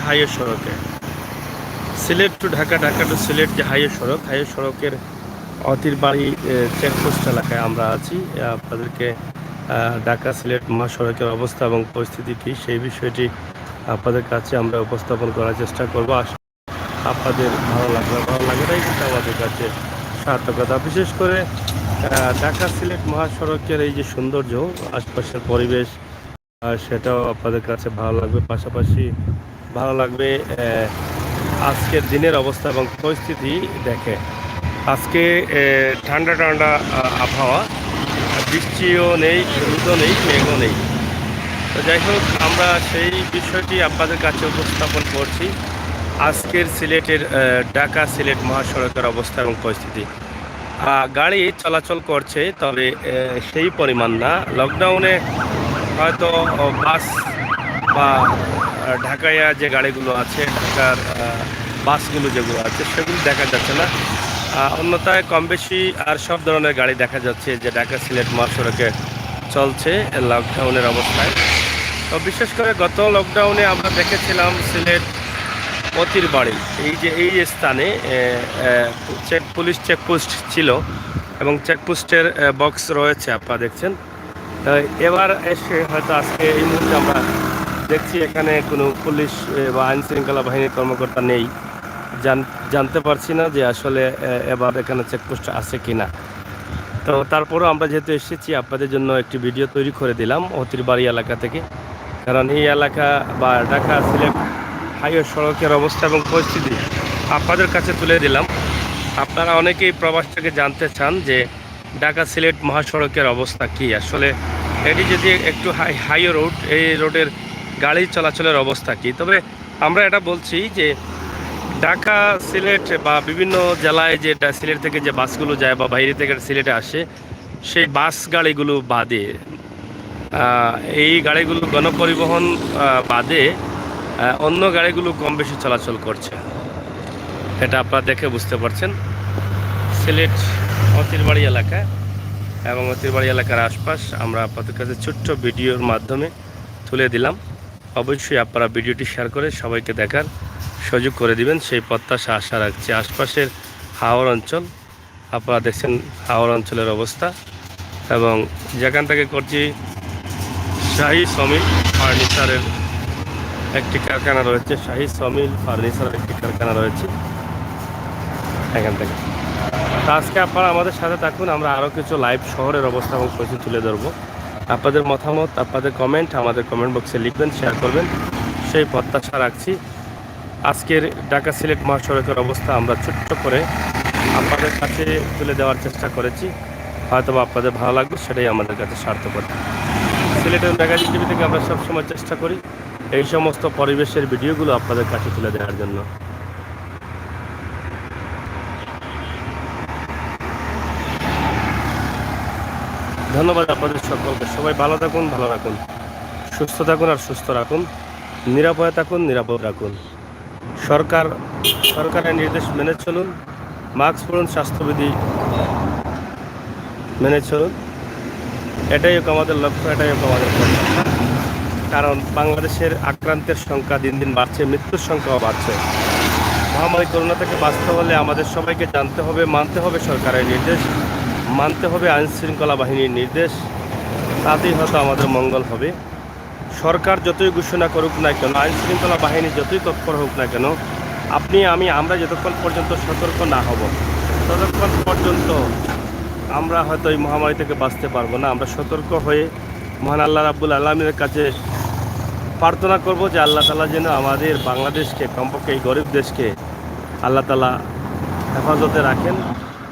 Highway সড়কে Sylhet two Dhaka, Dhaka two Sylhet যে highway সড়কের অতিরবাড়ি চেকপোস্ট এলাকায় আমরা আছি। আপনাদেরকে ঢাকা সিলেট মহাসড়কের অবস্থা এবং পরিস্থিতি কী সেই বিষয়টি আপনাদের কাছে আমরা উপস্থাপন করার চেষ্টা করব। আপনাদের ভালো লাগাটাই কিন্তু আমাদের কাছে সার্থকতা। বিশেষ করে ঢাকা সিলেট মহাসড়কের এই যে সৌন্দর্য, আশপাশের পরিবেশ, সেটাও আপনাদের কাছে ভালো লাগবে। পাশাপাশি ভালো লাগবে আজকের দিনের অবস্থা এবং পরিস্থিতি দেখে। আজকে ঠান্ডা ঠান্ডা আবহাওয়া, বৃষ্টিও নেই, রোদও নেই, মেঘও নেই। তো যাই হোক, আমরা সেই বিষয়টি আপনাদের কাছে উপস্থাপন করছি। আজকের সিলেটের ঢাকা সিলেট মহাসড়কের অবস্থা এবং পরিস্থিতি। গাড়ি চলাচল করছে, তবে সেই পরিমাণ না। লকডাউনে হয়তো বাস বা ঢাকায় যে গাড়িগুলো আছে, ঢাকার বাসগুলো যেগুলো আছে সেগুলো দেখা যাচ্ছে না। অন্যথায় কম বেশি আর সব ধরনের গাড়ি দেখা যাচ্ছে যে ঢাকা সিলেট মহাসড়কে চলছে লকডাউনের অবস্থায়। তো বিশেষ করে গত লকডাউনে আমরা দেখেছিলাম সিলেট মতির বাড়ি, এই স্থানে পুলিশ চেকপোস্ট ছিল এবং চেকপোস্টের বক্স রয়েছে, আপনারা দেখছেন। এবার এসে হয়তো আজকে এই মুহূর্তে আমরা দেখছি এখানে কোনো পুলিশ বা আইন শৃঙ্খলা বাহিনীর কর্মকর্তা নেই। জানতে পারছি না যে আসলে এবার এখানে চেকপোস্ট আছে কি না। তো তারপরও আমরা যেহেতু এসেছি, আপনাদের জন্য একটি ভিডিও তৈরি করে দিলাম অতিরবাড়ি এলাকা থেকে। কারণ এই এলাকা বা ঢাকা সিলেট হাইওয়ে সড়কের অবস্থা এবং পরিস্থিতি আপনাদের কাছে তুলে দিলাম। আপনারা অনেকেই প্রবাস থেকে জানতে চান যে ঢাকা সিলেট মহাসড়কের অবস্থা কি। আসলে এটি যদি একটু হাইওয়ে রোড, এই রোডের গাড়ি চলাচলের অবস্থা কি। তবে আমরা এটা বলছি যে ঢাকা সিলেট বা বিভিন্ন জেলায় যে সিলেট থেকে যে বাসগুলো যায় বা বাইরে থেকে সিলেটে আসে, সেই বাস গাড়িগুলো বাদে এই গাড়িগুলো গণপরিবহন বাদে অন্য গাড়িগুলো কম বেশি চলাচল করছে। এটা আপনারা দেখে বুঝতে পারছেন। সিলেট অতিরবাড়ি এলাকা এবং অতিরবাড়ি এলাকার আশপাশ আমরা আপনাদের কাছে ছোট্ট ভিডিওর মাধ্যমে তুলে দিলাম। অবশ্যই আপনারা ভিডিওটি শেয়ার করে সবাইকে দেখার সুযোগ করে দিবেন, সেই প্রত্যাশা আশা রাখছি। আশপাশের হাওর অঞ্চল আপনারা দেখছেন, হাওর অঞ্চলের অবস্থা। এবং যেখান থেকে করছি শাহী সমিল ফার্নিচারের একটি কারখানা রয়েছে, শাহী সমিল ফার্নিচারের একটি কারখানা রয়েছে এখান থেকে। তো আজকে আপনারা আমাদের সাথে থাকুন, আমরা আরও কিছু লাইভ শহরের অবস্থা এবং পরিস্থিতি তুলে ধরবো। আপনাদের মতামত, আপনাদের কমেন্ট আমাদের কমেন্ট বক্সে লিখবেন, শেয়ার করবেন, সেই প্রত্যাশা রাখছি। আজকের ঢাকা সিলেট মহাসড়কের অবস্থা আমরা ছোট্ট করে আপনাদের কাছে তুলে দেওয়ার চেষ্টা করেছি। হয়তো আপনাদের ভালো লাগবে, সেটাই আমাদের কাছে সার্থকতা। সিলেটের ম্যাগাজিন টিভি থেকে আমরা সবসময় চেষ্টা করি এই সমস্ত পরিবেশের ভিডিওগুলো আপনাদের কাছে তুলে দেওয়ার জন্য। ধন্যবাদ আপনাদের সকলকে। সবাই ভালো থাকুন, ভালো রাখুন, সুস্থ থাকুন আর সুস্থ রাখুন, নিরাপদে থাকুন, নিরাপদ রাখুন। সরকারের নির্দেশ মেনে চলুন, মাস্ক পরুন, স্বাস্থ্যবিধি মেনে চলুন। এটাই হোক আমাদের লক্ষ্য, এটাই হোক আমাদের প্রত্যাশা। কারণ বাংলাদেশের আক্রান্তের সংখ্যা দিন দিন বাড়ছে, মৃত্যুর সংখ্যাও বাড়ছে। মহামারী করোনা থেকে বাঁচতে হলে আমাদের সবাইকে জানতে হবে, মানতে হবে সরকারের নির্দেশ, মানতে হবে আইন শৃঙ্খলা বাহিনীর নির্দেশ। তাতেই হয়তো আমাদের মঙ্গল হবে। সরকার যতই ঘোষণা করুক না কেন, আইন শৃঙ্খলা বাহিনী যতই তৎপর হোক না কেন, আপনি আমি আমরা যতক্ষণ পর্যন্ত সতর্ক না হব, ততক্ষণ পর্যন্ত আমরা হয়তো এই মহামারী থেকে বাঁচতে পারবো না। আমরা সতর্ক হয়ে মহান আল্লাহ রাব্বুল আলামিনের কাছে প্রার্থনা করব যে আল্লাহ তাআলা যেন আমাদের বাংলাদেশকে, কমপক্ষে এই গরিব দেশকে আল্লাহ তাআলা হেফাজতে রাখেন,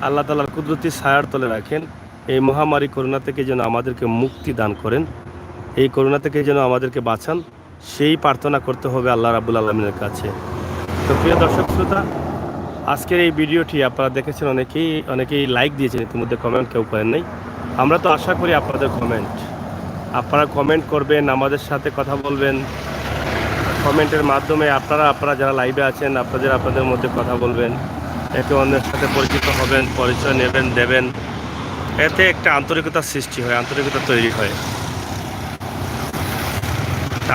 আল্লাহ তাআলার কুদরতি ছায়ার তলে রাখেন। এই মহামারী করোনা থেকে যেন আমাদেরকে মুক্তি দান করেন, এই করোনা থেকে যেন আমাদেরকে বাঁচান, সেই প্রার্থনা করতে হবে আল্লাহ রাব্বুল আলামিনের কাছে। তো প্রিয় দর্শক শ্রোতা, আজকের এই ভিডিওটি আপনারা দেখেছেন, অনেকেই লাইক দিয়েছেন, ইতিমধ্যে কমেন্ট কেউ করেন নাই। আমরা তো আশা করি আপনারা কমেন্ট করবেন, আমাদের সাথে কথা বলবেন। কমেন্টের মাধ্যমে আপনারা যারা লাইভে আছেন, আপনাদের মধ্যে কথা বলবেন, একে অন্যের সাথে পরিচিত হবেন, পরিচয় দেবেন। এতে একটা আন্তরিকতার সৃষ্টি হয়, আন্তরিকতা তৈরি হয়।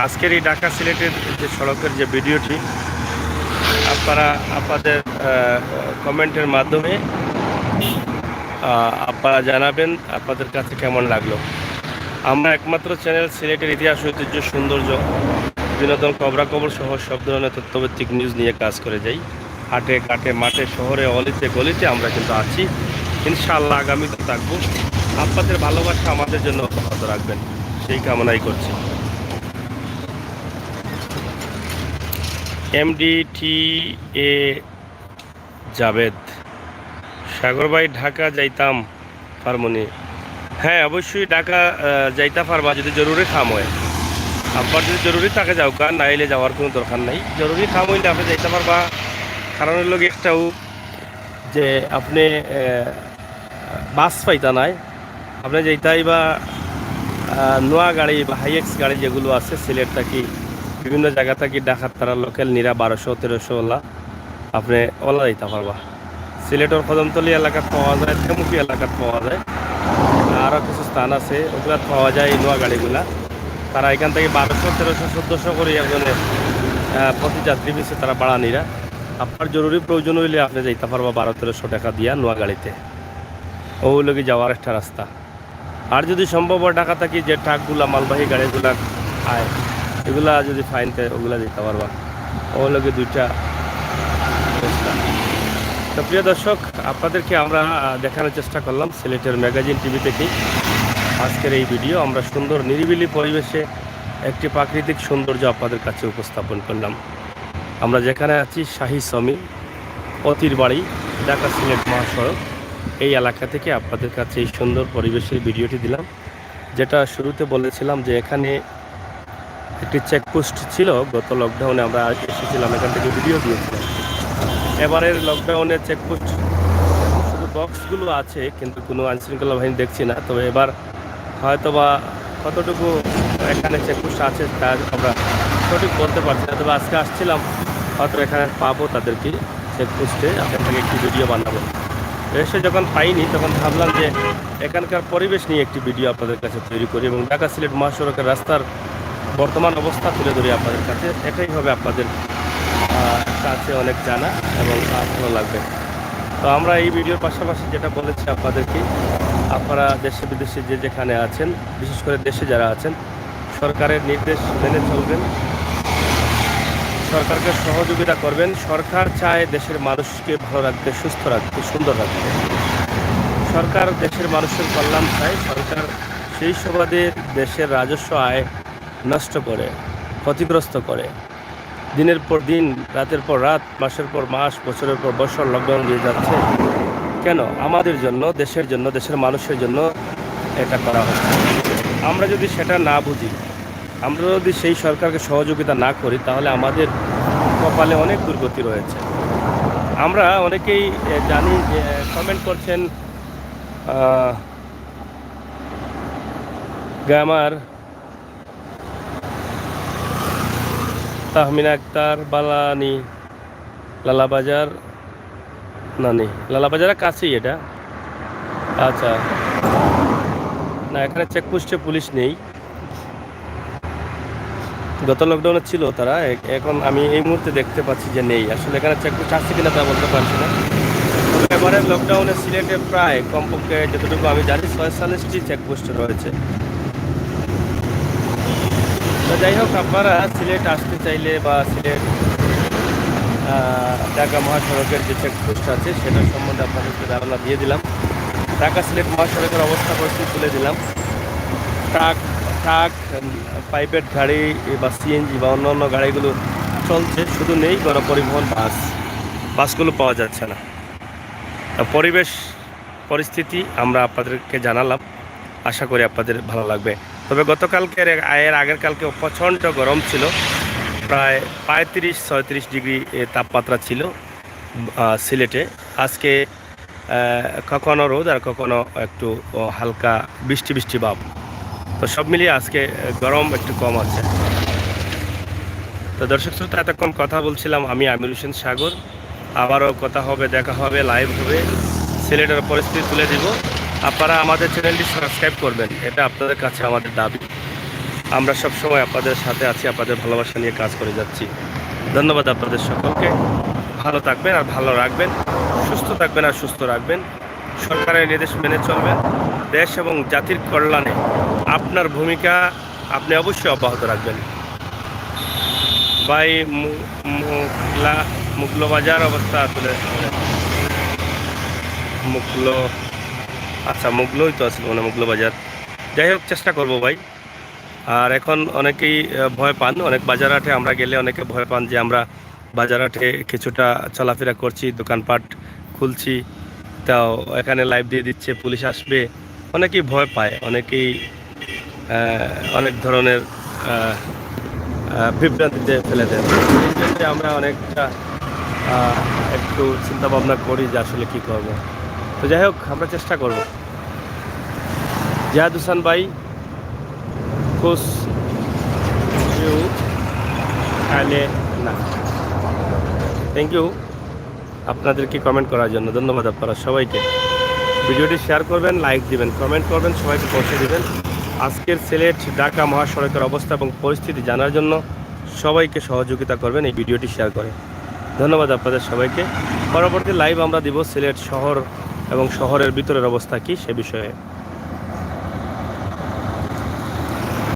আজকের এই ঢাকা সিলেটের যে সড়কের যে ভিডিওটি আপনারা আপনাদের কমেন্টের মাধ্যমে আপনারা জানাবেন আপনাদের কাছে কেমন লাগলো। আমরা একমাত্র চ্যানেল সিলেটের ইতিহাস, ঐতিহ্য, সৌন্দর্য, বিনোদন, খবরাখবর সহ সব ধরনের তথ্যভিত্তিক নিউজ নিয়ে কাজ করে যাই। হাটে ঘাটে মাঠে শহরে অলিতে গলিতে আমরা কিন্তু আছি, ইনশাআল্লাহ আগামীতে থাকবো। আপনাদের ভালোবাসা আমাদের জন্য অব্যাহত রাখবেন, সেই কামনাই করছি। MDTA জাভেদ, সাগর ভাই ঢাকা যাইতাম পারমনি। হ্যাঁ, অবশ্যই ঢাকা যাইতে পারবা যদি জরুরি কাম হয়। আপনার যদি জরুরি থাকে যাও, কার না এলে যাওয়ার কোনো দরকার নাই। জরুরি কাম হইলে আপনি যাইতে পারবা। কারণ হইল একটাও যে আপনি বাস পাইতা নাই, আপনি যাইতাই বা নোয়া গাড়ি বা হাইএক্স গাড়ি যেগুলো আছে সিলেট থাকি বিভিন্ন জায়গা থাকি ঢাকার তারা লোকাল নিরা 1200-1300 ওলা আপনি ওলা যাইতে পারবা। সিলেটের কদমতলি এলাকাত পাওয়া যায়, থেমুকি এলাকাত পাওয়া যায়, আরও কিছু স্থান আছে ওগুলা পাওয়া যায় এই নোয়া গাড়িগুলা। তারা এখান থেকে 1200-1300-1400 করে একজনে প্রতি যাত্রী পিছিয়ে তারা ভাড়া নিরা। আপনার জরুরি প্রয়োজন হইলে আপনি যাইতে পারবা 1200-1300 টাকা দিয়া নোয়া গাড়িতে, ওগুলোকে যাওয়ার একটা রাস্তা। আর যদি সম্ভব হয় ঢাকা থাকি যে ট্রাকগুলা মালবাহী গাড়িগুলা আয় এগুলা যদি ফাইন দেয় ওগুলা দিতে পারবা, ওগুলোকে দুইটা অবস্থা। তো প্রিয় দর্শক, আপনাদেরকে আমরা দেখানোর চেষ্টা করলাম সিলেটের ম্যাগাজিন টিভি থেকেই আজকের এই ভিডিও। আমরা সুন্দর নিরিবিলি পরিবেশে একটি প্রাকৃতিক সৌন্দর্য আপনাদের কাছে উপস্থাপন করলাম। আমরা যেখানে আছি শাহী সমি অতির বাড়ি, ঢাকা সিলেট মহাসড়ক, এই এলাকা থেকে আপনাদের কাছে এই সুন্দর পরিবেশের ভিডিওটি দিলাম। যেটা শুরুতে বলেছিলাম যে এখানে একটি চেকপোস্ট ছিল, গত লকডাউনে আমরা এসেছিলাম, এখান থেকে ভিডিও দিয়েছিলাম। এবারের লকডাউনে চেকপোস্ট শুধু বক্সগুলো আছে, কিন্তু কোনো আইনশৃঙ্খলা বাহিনী দেখছি না। তবে এবার হয়তো বা কতটুকু এখানে চেকপোস্ট আছে তা আমরা সঠিক বলতে পারছি না। তবে আজকে আসছিলাম, হয়তো এখানে পাবো তাদেরকে চেকপোস্টে, আপনাদেরকে একটি ভিডিও বানাবো। এসে যখন পাইনি তখন ভাবলাম যে এখানকার পরিবেশ নিয়ে একটি ভিডিও আপনাদের কাছে তৈরি করি এবং ঢাকা সিলেট মহাসড়কের রাস্তার বর্তমান অবস্থা তুলে ধরি আপনাদের কাছে। এটাই হবে আপনাদের কাছে অনেক জানা এবং ভালো লাগবে। তো আমরা এই ভিডিওর পাশাপাশি যেটা বলেছি আপনাদেরকে, আপনারা দেশে বিদেশে যে যেখানে আছেন, বিশেষ করে দেশে যারা আছেন, সরকারের নির্দেশ মেনে চলবেন, সরকারকে সহযোগিতা করবেন। সরকার চায় দেশের মানুষকে ভালো রাখতে, সুস্থ রাখতে, সুন্দর রাখতে। সরকার দেশের মানুষের কল্যাণ চায়। সরকার সেই সুবাদে দেশের রাজস্ব আয় নষ্ট করে, ক্ষতিগ্রস্ত করে, দিনের পর দিন, রাতের পর রাত, মাসের পর মাস, বছরের পর বছর লকডাউন দিয়ে যাচ্ছে। কেন? আমাদের জন্য, দেশের জন্য, দেশের মানুষের জন্য এটা করা হচ্ছে। আমরা যদি সেটা না বুঝি, আমরা যদি সেই সরকারকে সহযোগিতা না করি, তাহলে আমাদের কপালে অনেক দুর্গতি রয়েছে। আমরা অনেকেই জানি যে কমেন্ট করছেন গ্রামার তাহমিনা আক্তার বালানি লালাবাজার নানি লালাবাজারের কাছেই এটা। আচ্ছা, না এখানে চেকপোস্টে পুলিশ নেই, গত লকডাউনে ছিল তারা, এখন আমি এই মুহূর্তে দেখতে পাচ্ছি যে নেই। আসলে এখানে চেকপোস্ট আসছে কিনা তা বলতে পারছি না। তবে এবারের লকডাউনে সিলেটে প্রায় কমপক্ষে যতটুকু আমি জানি 46টি চেকপোস্ট রয়েছে। তো যাই হোক, আপনারা সিলেট আসতে চাইলে বা সিলেট ঢাকা মহাসড়কের যে চেকপোস্ট আছে সেটার সম্বন্ধে আপনাদেরকে ধারণা দিয়ে দিলাম। ঢাকা সিলেট মহাসড়কের অবস্থা পরিস্থিতি তুলে দিলাম। ট্রাক, প্রাইভেট গাড়ি বা সিএনজি বা অন্য অন্য গাড়িগুলো চলছে, শুধু নেই গণপরিবহন বাসগুলো পাওয়া যাচ্ছে না। পরিবেশ পরিস্থিতি আমরা আপনাদেরকে জানালাম, আশা করি আপনাদের ভালো লাগবে। তবে গতকালকের এর আগের কালকে প্রচণ্ড গরম ছিল, প্রায় 35-36 ডিগ্রি তাপমাত্রা ছিল সিলেটে। আজকে কখনো রোদ আর কখনো একটু হালকা বৃষ্টি বৃষ্টি ভাব। তো সব মিলিয়ে আজকে গরম একটু কম আছে। তো দর্শক শ্রোতা, এতক্ষণ কথা বলছিলাম আমি আমির হোসেন সাগর। আবারও কথা হবে, দেখা হবে, লাইভ হবে, সিলেটের পরিস্থিতি তুলে দিব। আপনারা আমাদের চ্যানেলটি সাবস্ক্রাইব করবেন, এটা আপনাদের কাছে আমাদের দাবি। আমরা সবসময় আপনাদের সাথে আছি, আপনাদের ভালোবাসা নিয়ে কাজ করে যাচ্ছি। ধন্যবাদ আপনাদের সকলকে। ভালো থাকবেন আর ভালো রাখবেন, সুস্থ থাকবেন আর সুস্থ রাখবেন, সরকারের নির্দেশ মেনে চলবেন। দেশ এবং জাতির কল্যাণে আপনার ভূমিকা আপনি অবশ্যই অব্যাহত রাখবেন। ভাই মুগলো বাজার অবস্থা আসলে মুগলো, আচ্ছা মুগলোই তো আসলে মানে মুগলো বাজার। যাই হোক, চেষ্টা করব ভাই। আর এখন অনেকেই ভয় পান, অনেক বাজার হাটে আমরা গেলে অনেকে ভয় পান যে আমরা বাজার হাটে কিছুটা চলাফেরা করছি, দোকানপাট খুলছি, তাও এখানে লাইভ দিয়ে দিচ্ছে, পুলিশ আসবে, অনেকেই ভয় পায়, অনেকেই অনেক ধরনের বিভ্রান্তিতে ফেলে দেয়। এই জন্য আমরা অনেকটা একটু চিন্তা ভাবনা করি যে আসলে কী করব। তো যাই হোক, আমরা চেষ্টা করব। জাহাদ হোসেন ভাই, খুশ ইউ কালে না, থ্যাংক ইউ আপনাদেরকে কমেন্ট করার জন্য। ধন্যবাদ আপনারা সবাইকে। ভিডিওটি শেয়ার করবেন, লাইক দিবেন, কমেন্ট করবেন, সবাইকে পৌঁছে দিবেন। আজকের সিলেট ঢাকা মহাসড়কের অবস্থা এবং পরিস্থিতি জানার জন্য সবাইকে সহযোগিতা করবেন এই ভিডিওটি শেয়ার করে। ধন্যবাদ আপনাদের সবাইকে। পরবর্তী লাইভ আমরা দিব সিলেট শহর এবং শহরের ভিতরের অবস্থা কী সে বিষয়ে।